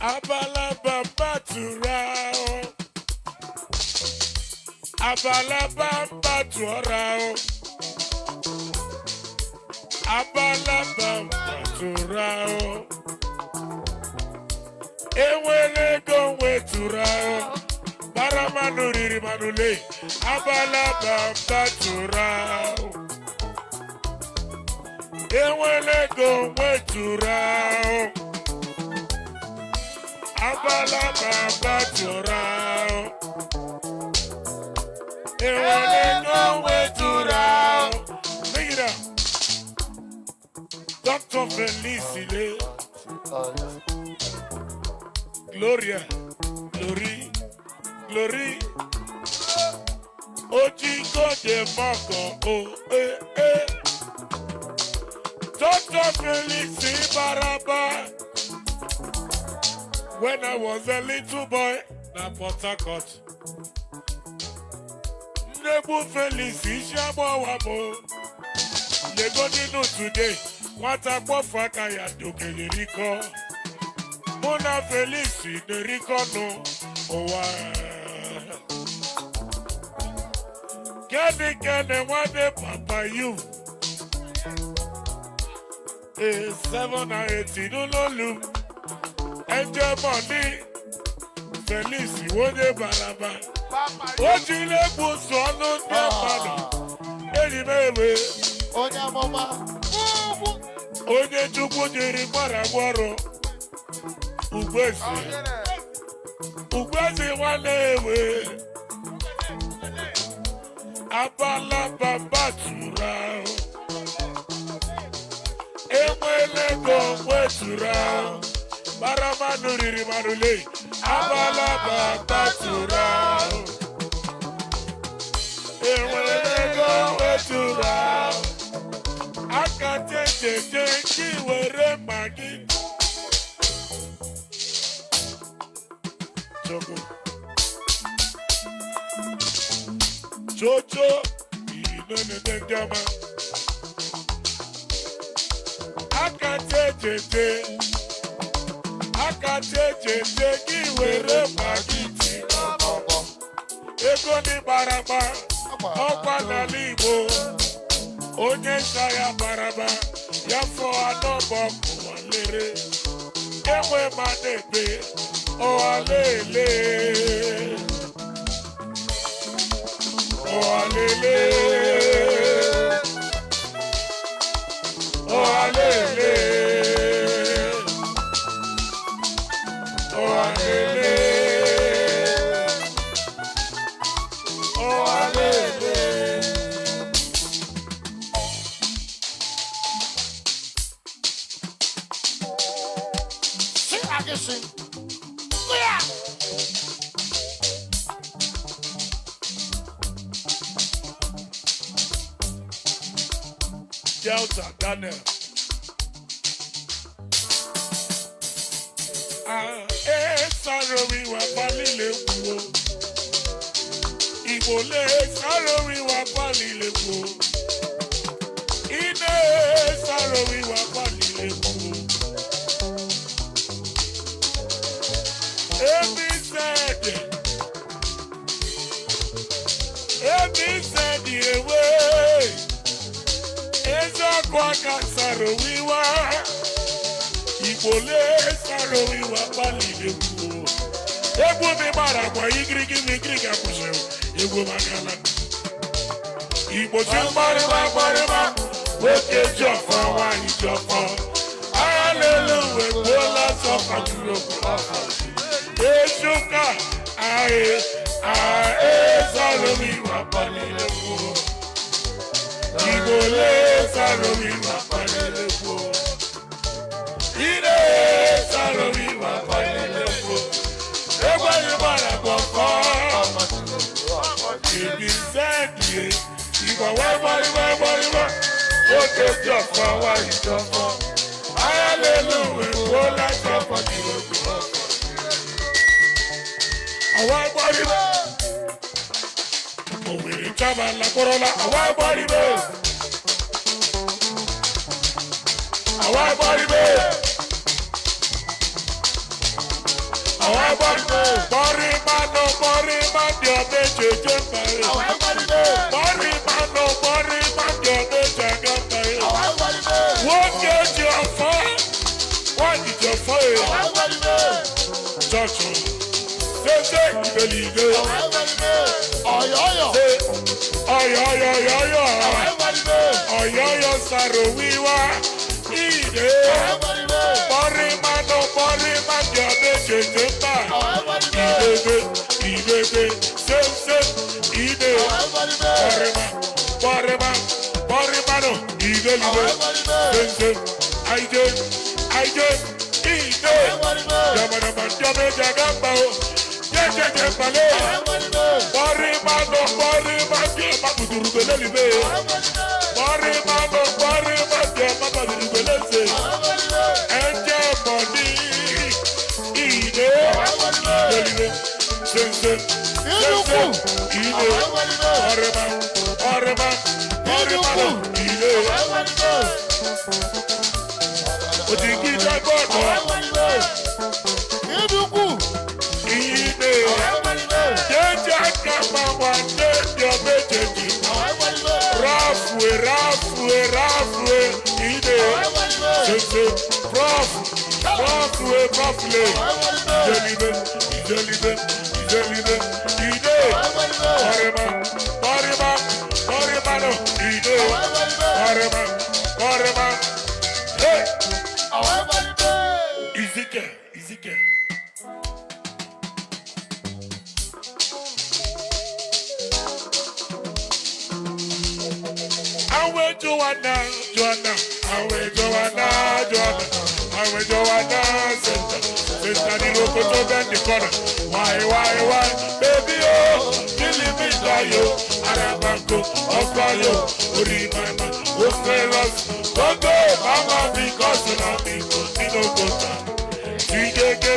Abala Abaa turao. Abala Abaa turao. Abala Abaa turao. Ewele go we turao. Baramanu riri manule. Abala Abaa turao. Ewele go we turao. Abala Abaa turao. Ewele go we turao. Bring it up. Dr. Felicile. Gloria. Glory. Glory. Ojiko de Moko. Oh, Dr. Felicile Baraba. When I was a little boy, na Port Harcourt. Nebu Felicile Shabawamo. They go to today. What a pofaka ya doke Yeriko. Mona Felicile de Ricono. Oh, Kene, what the papa you? 7 or 8, no look. Enjoy money. Felicile, what the baraba? What you let go so no money? Any baby. Onya mama. Onye chukwu jiri gbaragwaro Ugwezi nwanne ewe Abala Abaa turao. Enwele go we turao. Baramanu riri manule. Abala Abaa turao. Enwele go we turao. Akate ki were magi. Choco. Jojo. Inene jama. Akate ki were magi ti. Ego ni baraba. Ọkwa n'ala Igbo. Onye saya baraba, ya fo anobo kuwalere. Ewe manebe, o alele. O alele. O alele. O alele. O alele. Delta, Daniel. Saro Wiwa palile wo. Igbo le Saro Wiwa palile wo. Ine Saro Wiwa palile wo. Every said away. Eza kwaka Saro Wiwa. Igbo le Saro Wiwa palile wo. Egwu mi mara kwa igirigi akwụsịrị egwu makala. Igbo ti mgbarịma nwoke ji ọfọ nwaanyị ji ọfọ. Agha n'elu uwe gbuola sọfa juru okwu ọfọ. Ezuka Saro Wiwa palile wo. Igbo le Saro Wiwa palile wo. Ire Saro Wiwa palile wo. Everybody wanna go for If you said it, you go everybody okay, just for what you just for. Hallelujah, go like up for you. Everybody oh, we travel la corolla, everybody Our body man. Our body man. Body man, no body man, your bitch, Our body man. body man, no body man, your bitch, Our body man. what get your fire? What is your fire? Our body man. Touch say, believe it. Our body man. Oh, yo. Say, oh, Our body man. oh, Saro Wiwa. Ide. Our body man. Body man, no body man, your bitch, Our body man. Ide. Same. Ide. Our body man. Body man, no. Ide. Our body man. Same. I just. Ide. Our body man. Yamanaman, Jagamba. Pale. Our body man. Body man, no body man, your Mabuduru Belebe. Our body man. Body man, no body man, your Mabuduru Belebe. Our body man. And your body. Ide. Our body man. Deliver. Same. Inuku. Ide. Our body man. Orema. Ide. Our body man. Odigi Jagodo. Our body man. Inuku. Ide. Our body man. Jeja kama wande your mejeji. Our body man. Rafwe. Ide. Our body man. Same. Rafwe. Our body man. Ide. Ide. Our body man. Orema no. Ide. Our body man. Orema. Hey. Our body man. Ezekiel. Awe Joanna. Awe Joanna. Senta di rokoto bendi kona. Why? Baby oh, killing me dayo. Arabanko, Okayo, Uri mama, Osteros, Bongo, mama because na me, no kota. Tigege.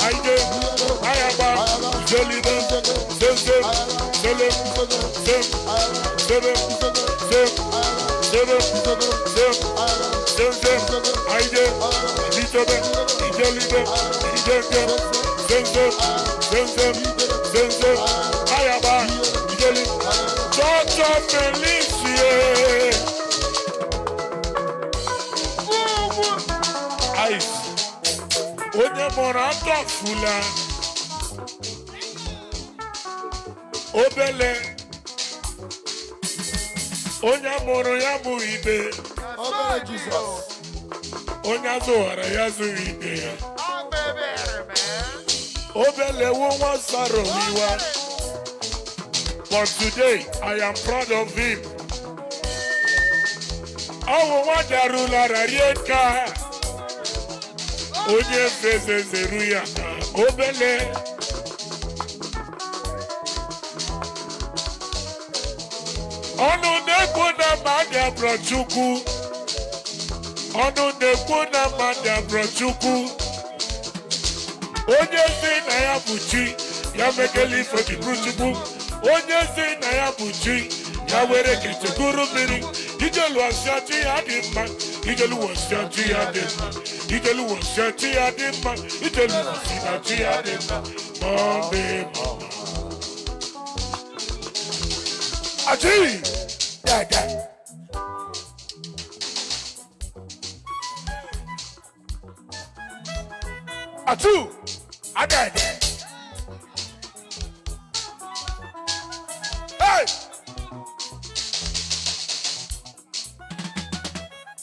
Ide, Ayaba, Jolida, Onye morato fula obele onye moro ya bụ ibe Oh, Jesus. onye azụghara ya zụrụ ibe ya obele nwa Saro Wiwa. But today I am proud of him. Ọwụ nwa darụlara rie nka onye feze zeru ya obele ọnụ na-ekwu na mmadụ abụrụ Chukwu onye si na ya bụ chi ya mekele ife dịbụrụ Chukwu onye si na ya bụ chi ya were kechegoro mmiri ijelu ọsịọchị ya dị mma ijelu ọsịọchị ya dị mma ijelu ọsịọchị ya dị mma ijelu ọsịọchị ya dị mma mama achi dada atu adada hey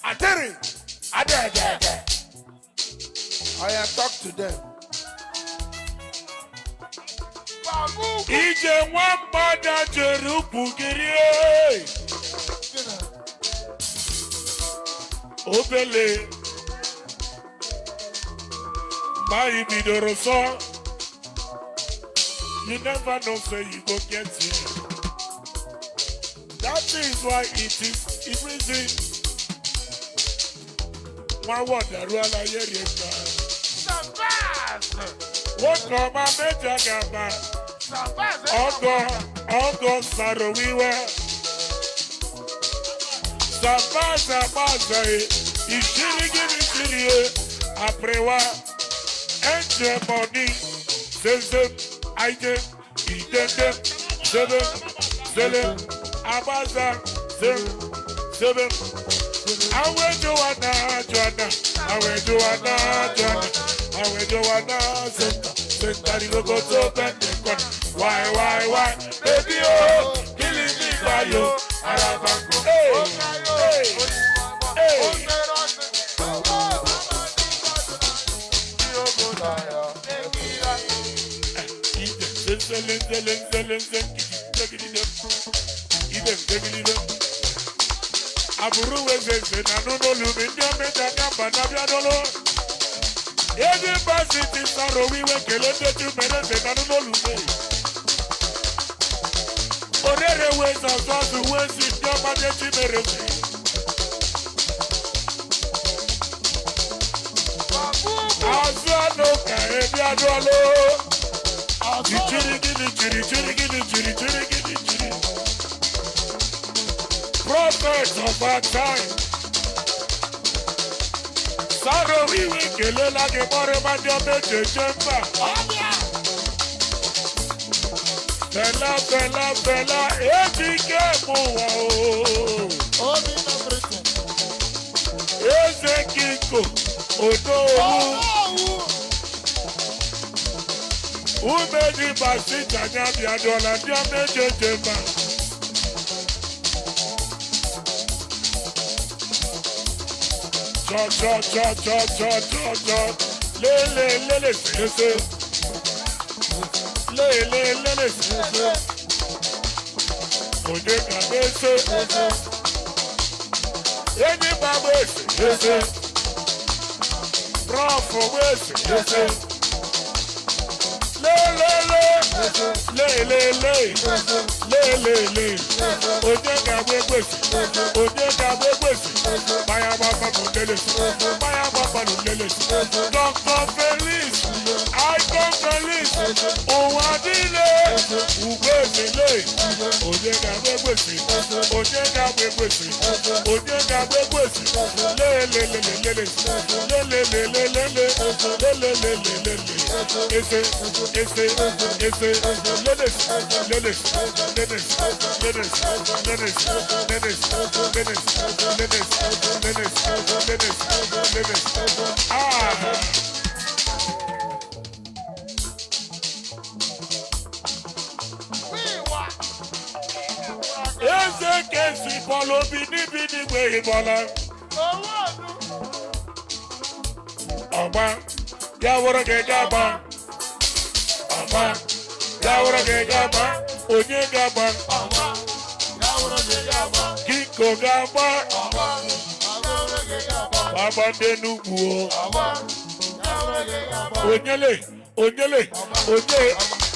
ateri adada I have talked to them. Ije nwamba jere ukpugiri obele ma ibidoro so you never know say you go get here. That is why it is easy. One word aruala yeri eka. What come a major gaba? Ogo Saro Wiwa. Sabaza Bazae. Ishiri Aprewa. Enter money. Zem. Aide. Idem. Zele. Abaza. Zem. Awe Joanna. Sentari go to bend the corner. Why? Baby, oh, killing me by you. Arabango. Hey. Aburu weze na no lumi ndome takamba na biadolo. Every person is Saro Wiwa kelende tu mereze na no lumi. Orere weza zazu wezi ndoma de ti mereze. Azano ka biadolo. Chiri. Prophet of our time. Saro Wiwa kelela ke more manjo meje jemba. Bella, etike muwa o. Obi na Britain. Ezekiko, Odo. Umeji basita nyabi adola ndia meje jemba. Cho. Le, se. Le, se. Oje kabese. Eni babese. Prof wese. Le. Oje kabese. Baya baba nundeles. Dr. Feliz. I come Feliz. Owadile. Ubezile. Oje kabese. Kesi polo bini we bola. Aba, yawara ke gaba. Onye gaba. Kiko gaba. Baba denubu. Onyele.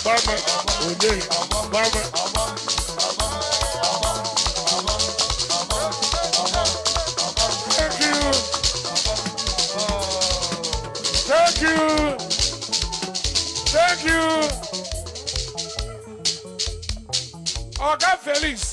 Baba. Thank you. Oga Felix.